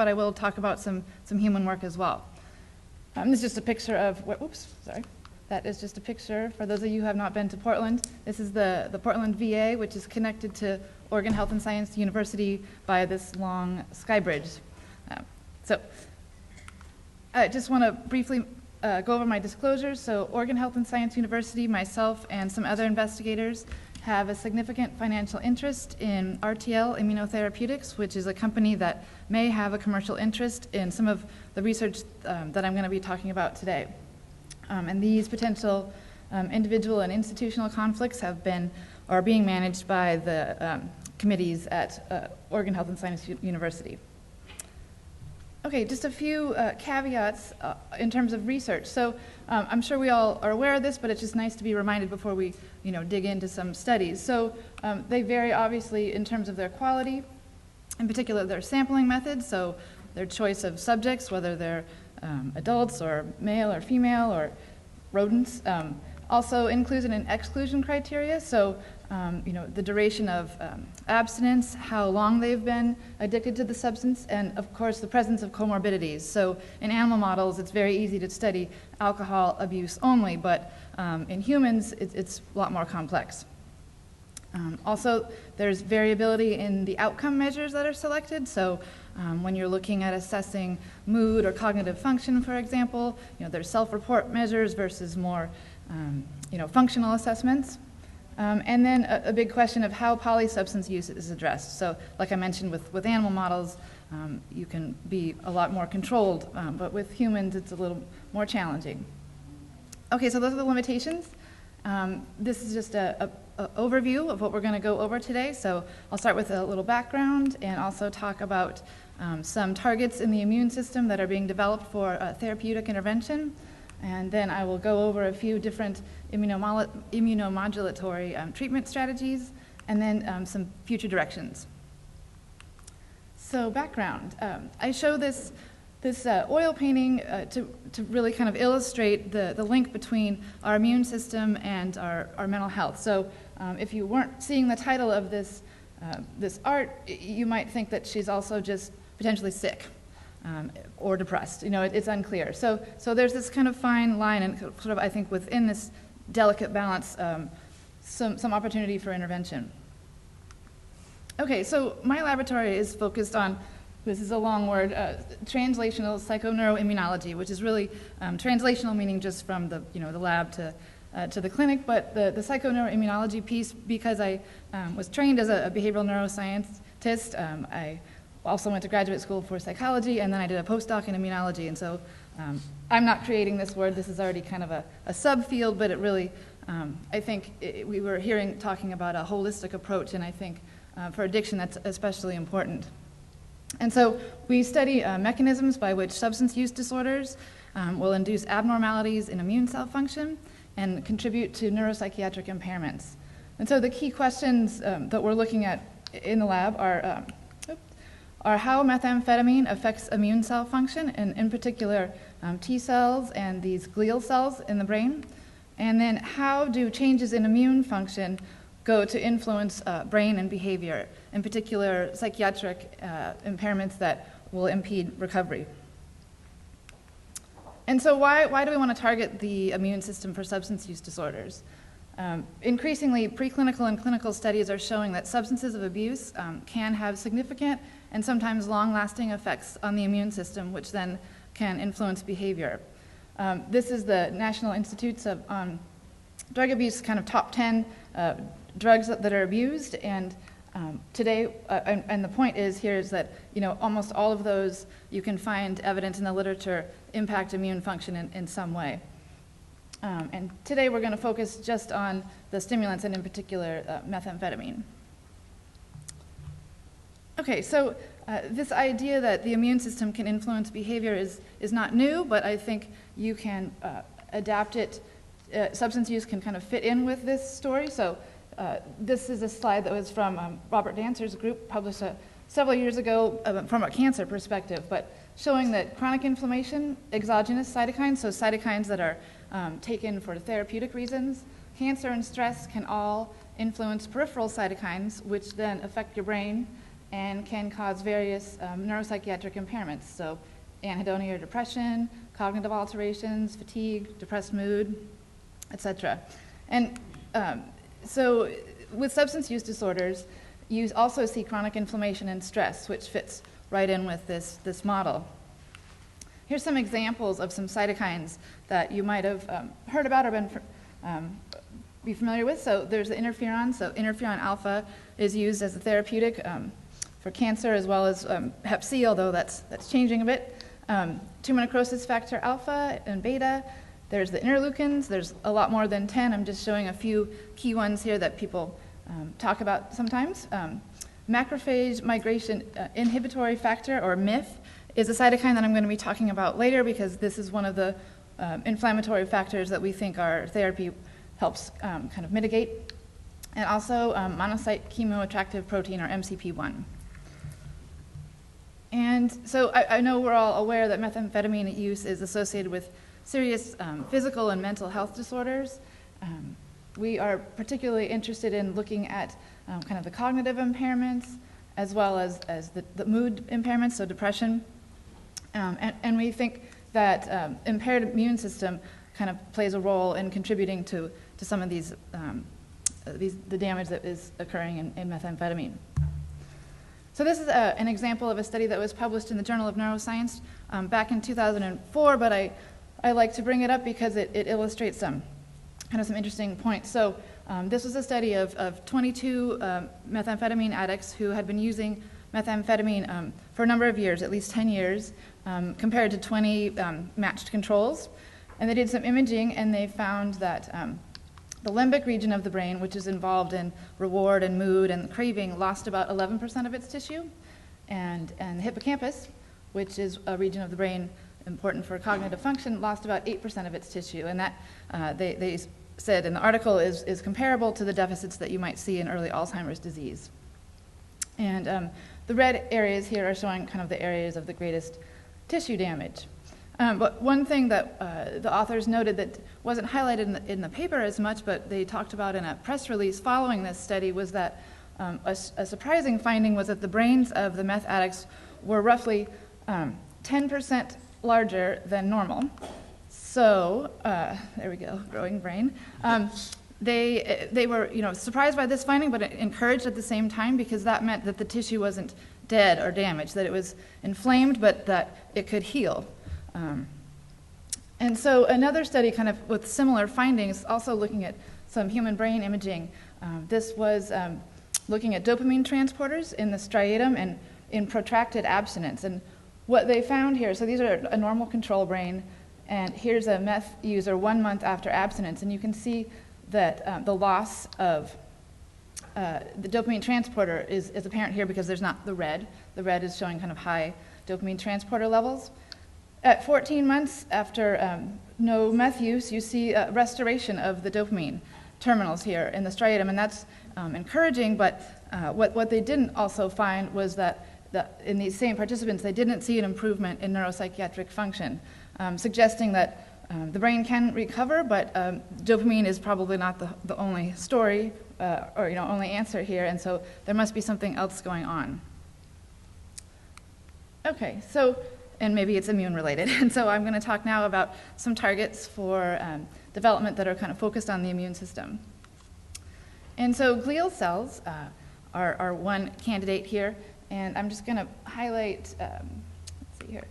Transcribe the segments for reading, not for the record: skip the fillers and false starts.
but I will talk about some human work as well. This is just a picture of, that is just a picture, for those of you who have not been to Portland, this is the Portland VA, which is connected to Oregon Health and Science University by this long sky bridge. So I just want to briefly go over my disclosures. So Oregon Health and Science University, myself, and some other investigators have a significant financial interest in RTL Immunotherapeutics, which is a company that may have a commercial interest in some of the research that I'm going to be talking about today. And these potential individual and institutional conflicts have been or are being managed by the committees at Oregon Health and Science University. Okay, just a few caveats in terms of research. So I'm sure we all are aware of this, but it's just nice to be reminded before we dig into some studies. So they vary obviously in terms of their quality, in particular their sampling methods, so their choice of subjects, whether they're adults or male or female or rodents. Also inclusion and exclusion criteria, so the duration of abstinence, how long they've been addicted to the substance, and of course the presence of comorbidities. So in animal models, it's very easy to study alcohol abuse only, but in humans, it's a lot more complex. Also, there's variability in the outcome measures that are selected. So when you're looking at assessing mood or cognitive function, for example, there's self-report measures versus more functional assessments. And then a big question of how polysubstance use is addressed. So like I mentioned with animal models, you can be a lot more controlled, but with humans it's a little more challenging. Okay, so those are the limitations. This is just an overview of what we're going to go over today. So I'll start with a little background and also talk about some targets in the immune system that are being developed for therapeutic intervention. And then I will go over a few different immunomodulatory treatment strategies, and then some future directions. So background. I show this oil painting to really kind of illustrate the link between our immune system and our mental health. So if you weren't seeing the title of this art, you might think that she's also just potentially sick. Or depressed, it's unclear. So there's this kind of fine line, and sort of I think within this delicate balance, some opportunity for intervention. Okay, so my laboratory is focused on, this is a long word, translational psychoneuroimmunology, which is really translational, meaning just from the lab to the clinic, but the psychoneuroimmunology piece, because I was trained as a behavioral neuroscientist, I also went to graduate school for psychology, and then I did a postdoc in immunology. And so I'm not creating this word. This is already kind of a subfield, but it really, I think we were talking about a holistic approach, and I think for addiction that's especially important. And so we study mechanisms by which substance use disorders will induce abnormalities in immune cell function and contribute to neuropsychiatric impairments. And so the key questions that we're looking at in the lab are how methamphetamine affects immune cell function, and in particular T cells and these glial cells in the brain, and then how do changes in immune function go to influence brain and behavior, in particular psychiatric impairments that will impede recovery. And so why do we want to target the immune system for substance use disorders? Increasingly, preclinical and clinical studies are showing that substances of abuse can have significant and sometimes long-lasting effects on the immune system, which then can influence behavior. This is the National Institutes on Drug Abuse kind of top 10 drugs that are abused, and today, and the point is that almost all of those you can find evidence in the literature impact immune function in some way. And today we're going to focus just on the stimulants, and in particular methamphetamine. Okay, so this idea that the immune system can influence behavior is not new, but I think you can adapt it. Substance use can kind of fit in with this story. So this is a slide that was from Robert Dancer's group, published several years ago from a cancer perspective, but showing that chronic inflammation, exogenous cytokines, so cytokines that are taken for therapeutic reasons, cancer and stress can all influence peripheral cytokines, which then affect your brain and can cause various neuropsychiatric impairments. So anhedonia or depression, cognitive alterations, fatigue, depressed mood, etc. And so with substance use disorders, you also see chronic inflammation and stress, which fits right in with this model. Here's some examples of some cytokines that you might have heard about or be familiar with. So there's the interferon. So interferon alpha is used as a therapeutic for cancer as well as hep C, although that's changing a bit. Tumor necrosis factor alpha and beta. There's the interleukins. There's a lot more than 10. I'm just showing a few key ones here that people talk about sometimes. Macrophage migration inhibitory factor, or MIF, is a cytokine that I'm going to be talking about later because this is one of the inflammatory factors that we think our therapy helps kind of mitigate. And also monocyte chemoattractive protein, or MCP1. And so I know we're all aware that methamphetamine use is associated with serious physical and mental health disorders. We are particularly interested in looking at kind of the cognitive impairments as well as the mood impairments, so depression. And we think that impaired immune system kind of plays a role in contributing to some of the damage that is occurring in methamphetamine. So this is an example of a study that was published in the Journal of Neuroscience back in 2004, but I like to bring it up because it illustrates some interesting points. So this was a study of 22 methamphetamine addicts who had been using methamphetamine for a number of years, at least 10 years, compared to 20 matched controls. And they did some imaging, and they found that the limbic region of the brain, which is involved in reward and mood and craving, lost about 11% of its tissue. And the hippocampus, which is a region of the brain important for cognitive function, lost about 8% of its tissue. And that, they said in the article, is comparable to the deficits that you might see in early Alzheimer's disease. And the red areas here are showing kind of the areas of the greatest tissue damage. But one thing that the authors noted that wasn't highlighted in the paper as much, but they talked about in a press release following this study, was that a surprising finding was that the brains of the meth addicts were roughly 10% larger than normal. So, there we go, growing brain. They were surprised by this finding, but encouraged at the same time, because that meant that the tissue wasn't dead or damaged, that it was inflamed, but that it could heal. And so another study kind of with similar findings, also looking at some human brain imaging. This was looking at dopamine transporters in the striatum and in protracted abstinence. And what they found here, so these are a normal control brain, and here's a meth user 1 month after abstinence, and you can see that the loss of the dopamine transporter is apparent here because there's not the red. The red is showing kind of high dopamine transporter levels. At 14 months after no meth use, you see a restoration of the dopamine terminals here in the striatum, and that's encouraging, but what they didn't also find was that in these same participants, they didn't see an improvement in neuropsychiatric function, suggesting that the brain can recover, but dopamine is probably not the only story or only answer here, and so there must be something else going on. Okay, so, and maybe it's immune related, and so I'm going to talk now about some targets for development that are kind of focused on the immune system. And so glial cells are one candidate here, and I'm just going to highlight, let's see here.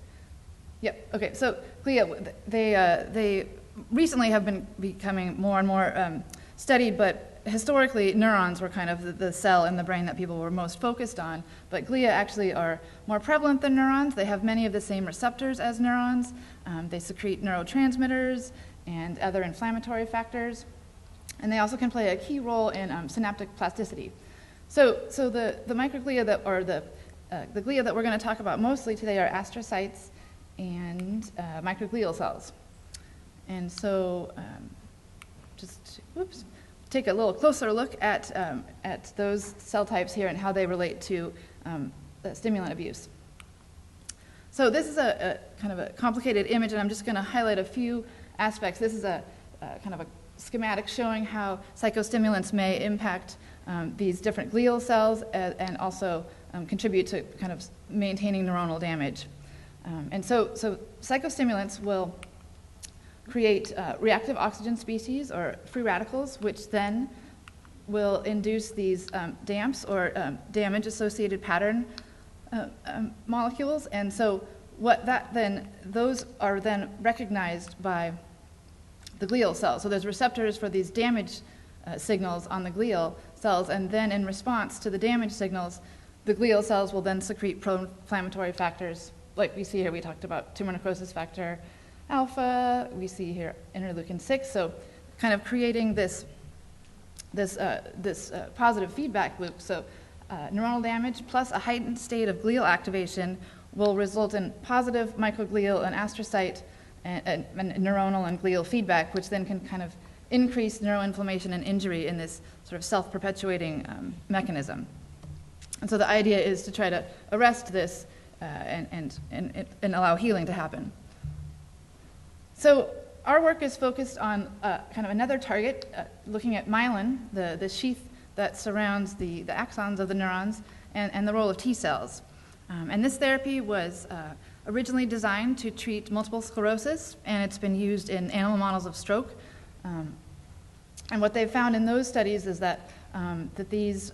Yep, okay, so glia, they recently have been becoming more and more studied, but historically neurons were kind of the cell in the brain that people were most focused on, but glia actually are more prevalent than neurons. They have many of the same receptors as neurons. They secrete neurotransmitters and other inflammatory factors, and they also can play a key role in synaptic plasticity. So the microglia the glia that we're going to talk about mostly today are astrocytes and microglial cells. And so take a little closer look at those cell types here and how they relate to stimulant abuse. So this is a kind of a complicated image, and I'm just going to highlight a few aspects. This is a kind of a schematic showing how psychostimulants may impact these different glial cells and also contribute to kind of maintaining neuronal damage. And so psychostimulants will create reactive oxygen species or free radicals, which then will induce these DAMPs or damage-associated pattern molecules. And so those are then recognized by the glial cells. So there's receptors for these damage signals on the glial cells, and then in response to the damage signals, the glial cells will then secrete pro-inflammatory factors. Like we see here, we talked about tumor necrosis factor alpha, we see here interleukin-6, so kind of creating this positive feedback loop. So neuronal damage plus a heightened state of glial activation will result in positive microglial and astrocyte and neuronal and glial feedback, which then can kind of increase neuroinflammation and injury in this sort of self-perpetuating mechanism. And so the idea is to try to arrest this and allow healing to happen. So our work is focused on kind of another target, looking at myelin, the sheath that surrounds the axons of the neurons, and the role of T cells. And this therapy was originally designed to treat multiple sclerosis, and it's been used in animal models of stroke. And what they've found in those studies is that these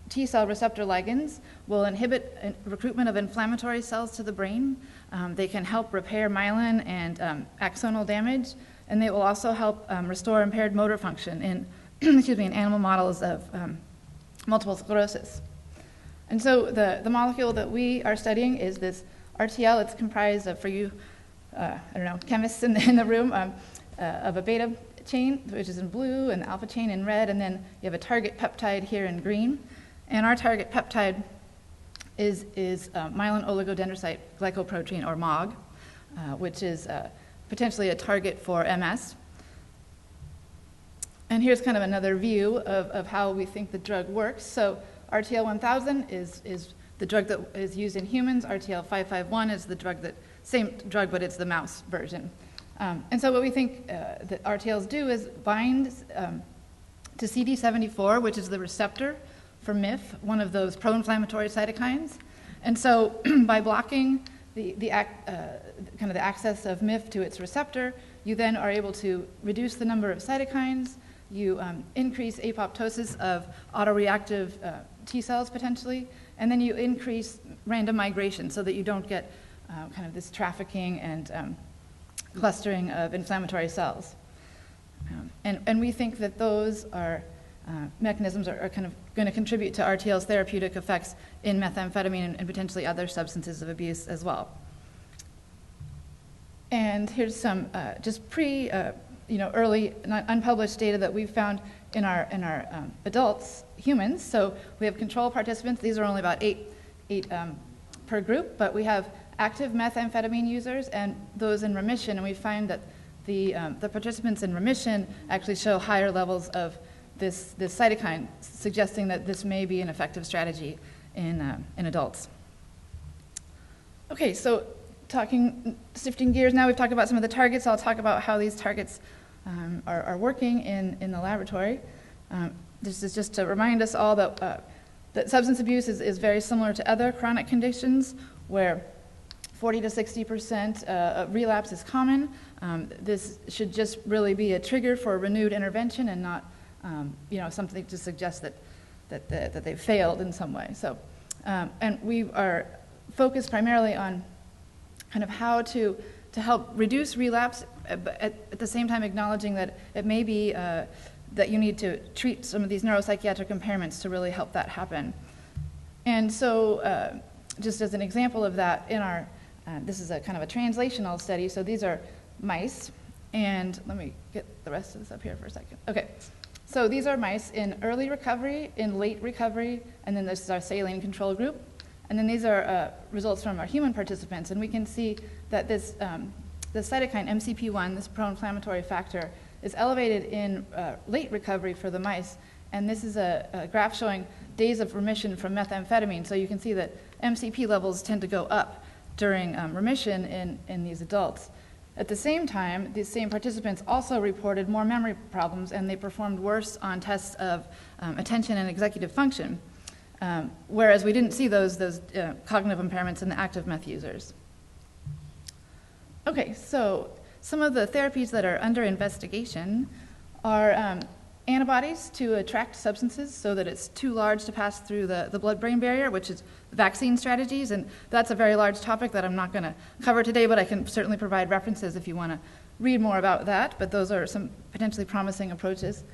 T cell receptor ligands will inhibit recruitment of inflammatory cells to the brain. They can help repair myelin and axonal damage, and they will also help restore impaired motor function in, in animal models of multiple sclerosis. And so the molecule that we are studying is this RTL. It's comprised of, for you, chemists in the room, of a beta chain, which is in blue, and the alpha chain in red, and then you have a target peptide here in green. And our target peptide is myelin oligodendrocyte glycoprotein, or MOG, which is potentially a target for MS. And here's kind of another view of how we think the drug works. So RTL-1000 is the drug that is used in humans. RTL-551 is the drug same drug, but it's the mouse version. And so what we think that RTLs do is bind to CD74, which is the receptor for MIF, one of those pro-inflammatory cytokines. And so by blocking the access of MIF to its receptor, you then are able to reduce the number of cytokines, you increase apoptosis of autoreactive T cells potentially, and then you increase random migration so that you don't get kind of this trafficking and clustering of inflammatory cells. And we think that those are mechanisms are kind of going to contribute to RTL's therapeutic effects in methamphetamine and potentially other substances of abuse as well. And here's some just early unpublished data that we've found in our adults, humans. So we have control participants. These are only about eight per group, but we have active methamphetamine users and those in remission, and we find that the participants in remission actually show higher levels of this cytokine, suggesting that this may be an effective strategy in adults. Okay, so shifting gears now, we've talked about some of the targets. I'll talk about how these targets are working in the laboratory. This is just to remind us all that substance abuse is very similar to other chronic conditions where 40 to 60% of relapse is common. This should just really be a trigger for renewed intervention and not something to suggest that they've failed in some way. So, and we are focused primarily on kind of how to help reduce relapse, but at the same time acknowledging that it may be that you need to treat some of these neuropsychiatric impairments to really help that happen. And so, just as an example of that, in our this is a kind of a translational study. So these are mice, and let me get the rest of this up here for a second. Okay. So these are mice in early recovery, in late recovery, and then this is our saline control group. And then these are results from our human participants. And we can see that this the cytokine MCP1, this pro-inflammatory factor, is elevated in late recovery for the mice. And this is a graph showing days of remission from methamphetamine. So you can see that MCP levels tend to go up during remission in these adults. At the same time, these same participants also reported more memory problems, and they performed worse on tests of attention and executive function, whereas we didn't see those cognitive impairments in the active meth users. Okay, so some of the therapies that are under investigation are antibodies to attract substances so that it's too large to pass through the blood-brain barrier, which is vaccine strategies, and that's a very large topic that I'm not going to cover today, but I can certainly provide references if you want to read more about that, but those are some potentially promising approaches.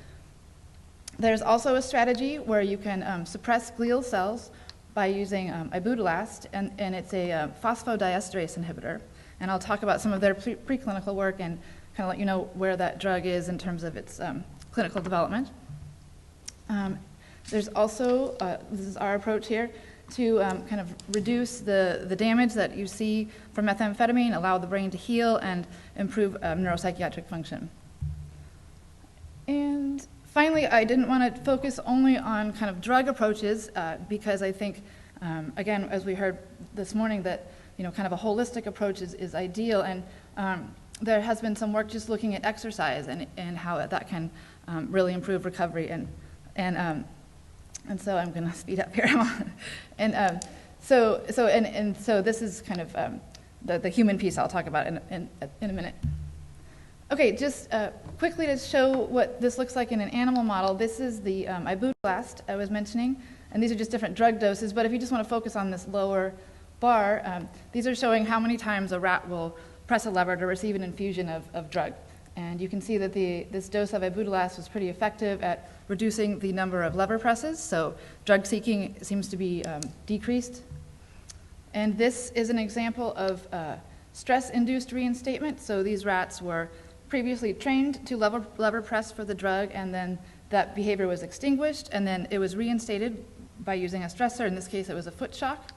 There's also a strategy where you can suppress glial cells by using ibudilast, and it's a phosphodiesterase inhibitor, and I'll talk about some of their preclinical work and kind of let you know where that drug is in terms of its clinical development. There's also, this is our approach here, to kind of reduce the damage that you see from methamphetamine, allow the brain to heal, and improve neuropsychiatric function. And finally, I didn't want to focus only on kind of drug approaches because I think, again, as we heard this morning, that kind of a holistic approach is ideal, and there has been some work just looking at exercise and how that can really improve recovery, and so I'm going to speed up here. So this is kind of the human piece I'll talk about in a minute. Okay, just quickly to show what this looks like in an animal model. This is the ibudilast I was mentioning, and these are just different drug doses. But if you just want to focus on this lower bar, these are showing how many times a rat will press a lever to receive an infusion of drug. And you can see that this dose of ibudilast was pretty effective at reducing the number of lever presses, so drug seeking seems to be decreased. And this is an example of stress-induced reinstatement. So these rats were previously trained to lever press for the drug, and then that behavior was extinguished, and then it was reinstated by using a stressor. In this case, it was a foot shock.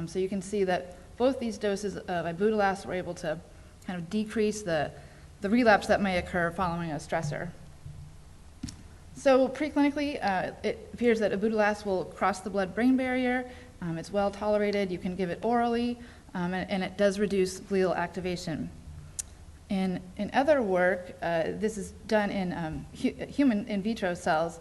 So you can see that both these doses of ibudilast were able to kind of decrease the relapse that may occur following a stressor. So preclinically, it appears that ibudilast will cross the blood-brain barrier. It's well tolerated. You can give it orally, and it does reduce glial activation. In other work, this is done in human in vitro cells.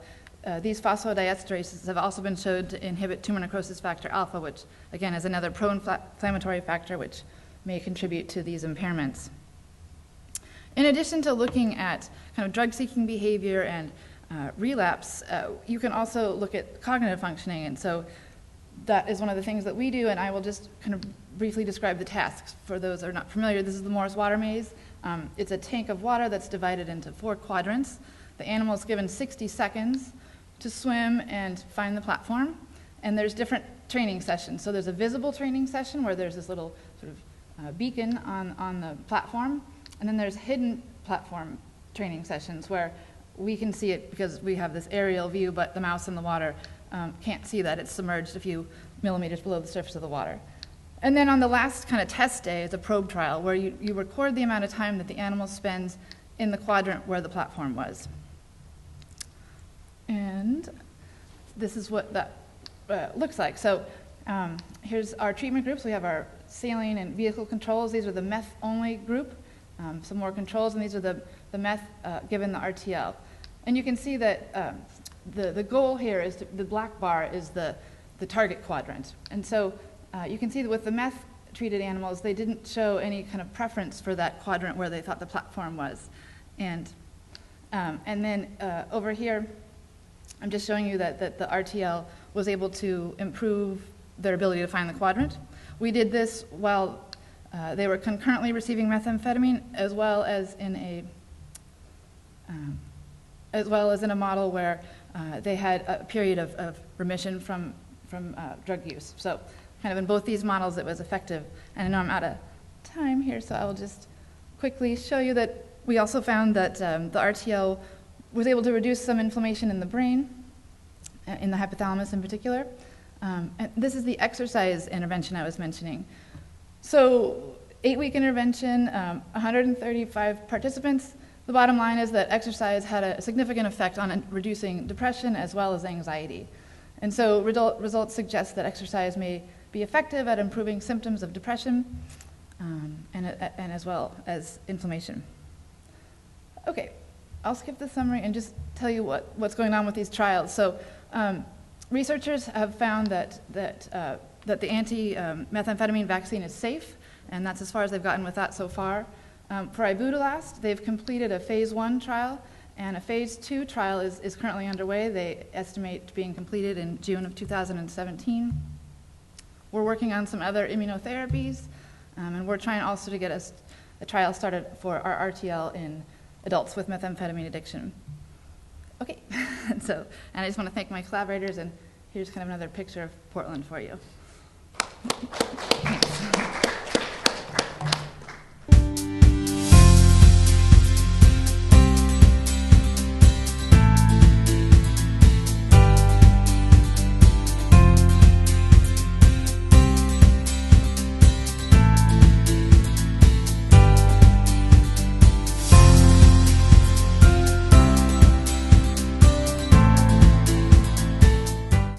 These phosphodiesterases have also been shown to inhibit tumor necrosis factor alpha, which again is another pro-inflammatory factor which may contribute to these impairments. In addition to looking at kind of drug-seeking behavior and relapse, you can also look at cognitive functioning, and so that is one of the things that we do, and I will just kind of briefly describe the tasks. For those who are not familiar, this is the Morse water maze. It's a tank of water that's divided into 4 quadrants. The animal is given 60 seconds to swim and find the platform, and there's different training sessions. So there's a visible training session where there's this little sort of beacon on the platform, and then there's hidden platform training sessions where we can see it because we have this aerial view, but the mouse in the water can't see that. It's submerged a few millimeters below the surface of the water. And then on the last kind of test day is a probe trial where you record the amount of time that the animal spends in the quadrant where the platform was. And this is what that looks like. So here's our treatment groups. We have our saline and vehicle controls. These are the meth-only group. Some more controls, and these are the meth given the RTL. And you can see that the goal here is the black bar is the target quadrant. And so you can see that with the meth-treated animals, they didn't show any kind of preference for that quadrant where they thought the platform was. And then over here, I'm just showing you that the RTL was able to improve their ability to find the quadrant. We did this while they were concurrently receiving methamphetamine, as well as in a model where they had a period of remission from drug use. So kind of in both these models, it was effective. And I know I'm out of time here, so I will just quickly show you that we also found that the RTL was able to reduce some inflammation in the brain, in the hypothalamus in particular. And this is the exercise intervention I was mentioning. So 8-week intervention, 135 participants. The bottom line is that exercise had a significant effect on reducing depression as well as anxiety. And so results suggest that exercise may be effective at improving symptoms of depression. and as well as inflammation. Okay, I'll skip the summary and just tell you what's going on with these trials. So researchers have found that the anti-methamphetamine vaccine is safe, and that's as far as they've gotten with that so far. For ibudilast, they've completed a phase 1 trial, and a phase 2 trial is currently underway. They estimate being completed in June of 2017. We're working on some other immunotherapies, and we're trying also to get a trial started for our RTL in adults with methamphetamine addiction. Okay, and I just want to thank my collaborators, and here's kind of another picture of Portland for you.